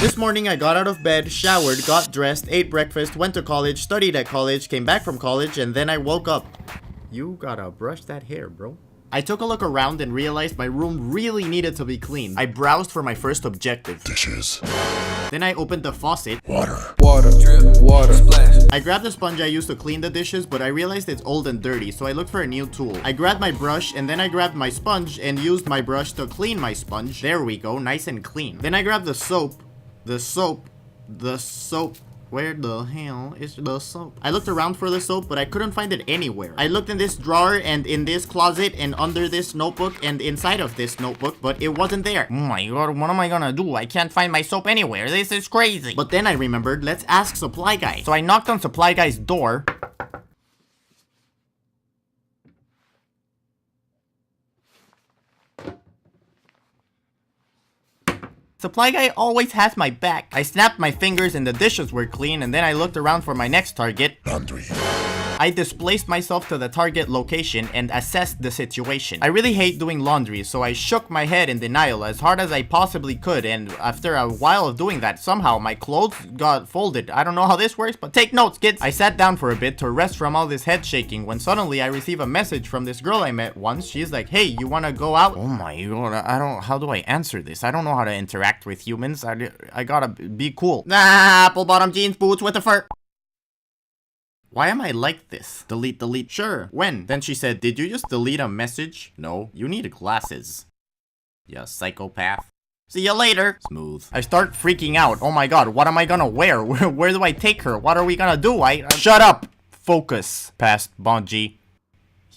This morning I got out of bed, showered, got dressed, ate breakfast, went to college, studied at college, came back from college, and then I woke up. You gotta brush that hair, bro. I took a look around and realized my room really needed to be cleaned. I browsed for my first objective. Dishes. Then I opened the faucet. Water. Water. Drip. Water. Splash. I grabbed the sponge I used to clean the dishes, but I realized it's old and dirty, so I looked for a new tool. I grabbed my brush, and then I grabbed my sponge and used my brush to clean my sponge. There we go, nice and clean. Then I grabbed the soap. The soap. Where the hell is the soap? I looked around for the soap, but I couldn't find it anywhere. I looked in this drawer and in this closet and under this notebook and inside of this notebook, but it wasn't there. Oh my god, what am I gonna do? I can't find my soap anywhere. This is crazy. But then I remembered, let's ask Supply Guy. So I knocked on Supply Guy's door. Supply Guy always has my back. I snapped my fingers and the dishes were clean, and then I looked around for my next target. Laundry. I displaced myself to the target location and assessed the situation. I really hate doing laundry, so I shook my head in denial as hard as I possibly could, and after a while of doing that, somehow my clothes got folded. I don't know how this works, but take notes, kids. I sat down for a bit to rest from all this head shaking when suddenly I receive a message from this girl I met once. She's like, hey, you wanna go out? Oh my god, how do I answer this? I don't know how to interact with humans. I gotta be cool. Nah, apple bottom jeans, boots with a fur. Why am I like this? Delete, delete. Sure. When? Then she said, did you just delete a message? No, you need glasses. Yeah, psychopath. See you later. Smooth. I start freaking out. Oh my god, what am I gonna wear? Where do I take her? What are we gonna do? Shut up! Focus. Past bonjee.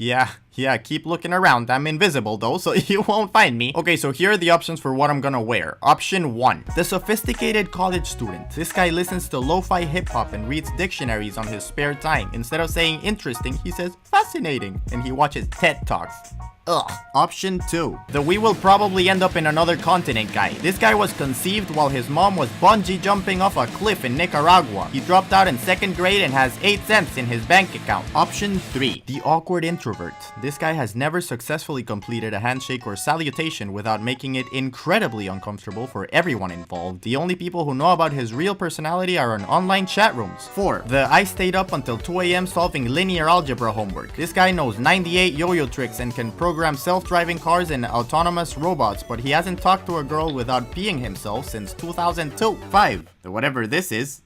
Yeah, keep looking around. I'm invisible though, so you won't find me. Okay, so here are the options for what I'm gonna wear. Option 1. The sophisticated college student. This guy listens to lo-fi hip-hop and reads dictionaries on his spare time. Instead of saying interesting, he says fascinating. And he watches TED Talks. Ugh. Option 2. The we will probably end up in another continent guy. This guy was conceived while his mom was bungee jumping off a cliff in Nicaragua. He dropped out in 2nd grade and has 8 cents in his bank account. Option 3. The awkward introvert. This guy has never successfully completed a handshake or salutation without making it incredibly uncomfortable for everyone involved. The only people who know about his real personality are in online chat rooms. 4. The I stayed up until 2 a.m. solving linear algebra homework. This guy knows 98 yo-yo tricks and can program self-driving cars and autonomous robots, but he hasn't talked to a girl without peeing himself since 2002. 5. Whatever this is.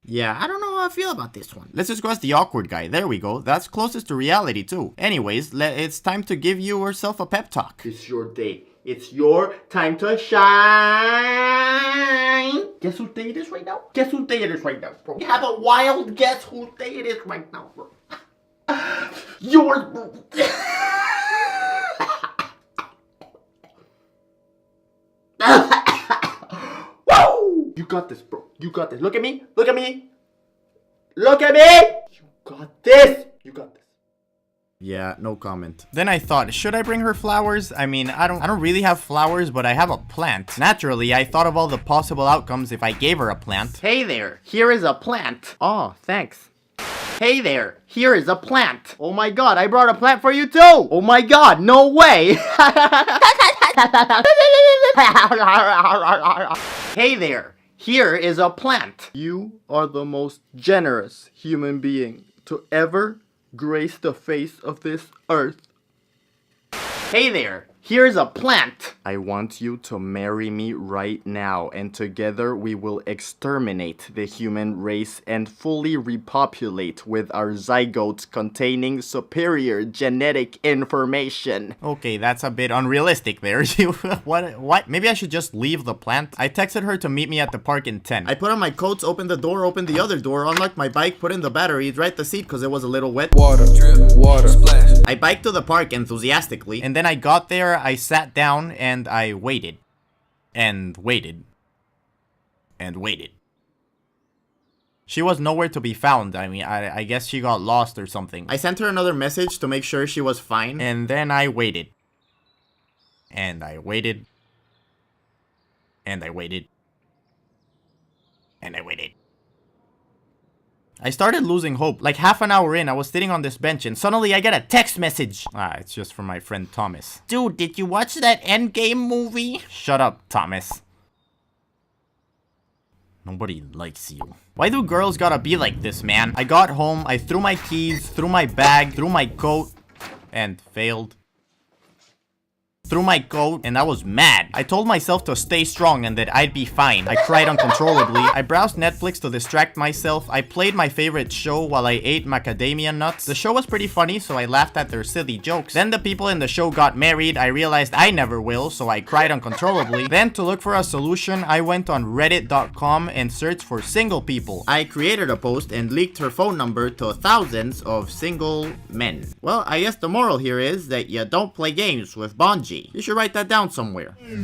Yeah, I don't know how I feel about this one. Let's just go as the awkward guy. There we go. That's closest to reality too. Anyways, it's time to give yourself a pep talk. It's your day. It's your time to shine. Guess whose day it is right now? Guess whose day it is right now, bro? You have a wild guess whose day it is right now, bro. Yours, bro. Woo! You got this, bro. You got this. Look at me. Look at me. Look at me. You got this. You got this. Yeah, no comment. Then I thought, should I bring her flowers? I mean, I don't really have flowers, but I have a plant. Naturally, I thought of all the possible outcomes if I gave her a plant. Hey there, here is a plant. Oh, thanks. Hey there, here is a plant. Oh my god, I brought a plant for you too. Oh my god, no way. Hey there, here is a plant. You are the most generous human being to ever grace the face of this earth. Hey there, here's a plant. I want you to marry me right now, and together we will exterminate the human race and fully repopulate with our zygotes containing superior genetic information. Okay, that's a bit unrealistic there. What? Maybe I should just leave the plant? I texted her to meet me at the park in 10. I put on my coats, opened the door, opened the other door, unlocked my bike, put in the battery, dried the seat because it was a little wet. Water. Drip. Water. Splash. I biked to the park enthusiastically, and then I got there, I sat down, and I waited. And waited. And waited. She was nowhere to be found. I mean, I guess she got lost or something. I sent her another message to make sure she was fine, and then I waited. And I waited. And I waited. And I waited. I started losing hope. Like half an hour in, I was sitting on this bench and suddenly I get a text message. It's just from my friend Thomas. Dude, did you watch that Endgame movie? Shut up, Thomas. Nobody likes you. Why do girls gotta be like this, man? I got home, I threw my keys, threw my bag, threw my coat, and failed. Threw my coat, and I was mad. I told myself to stay strong and that I'd be fine. I cried uncontrollably. I browsed Netflix to distract myself. I played my favorite show while I ate macadamia nuts. The show was pretty funny, so I laughed at their silly jokes. Then the people in the show got married. I realized I never will, so I cried uncontrollably. Then to look for a solution, I went on reddit.com and searched for single people. I created a post and leaked her phone number to thousands of single men. Well, I guess the moral here is that you don't play games with bonjee. You should write that down somewhere. Hey.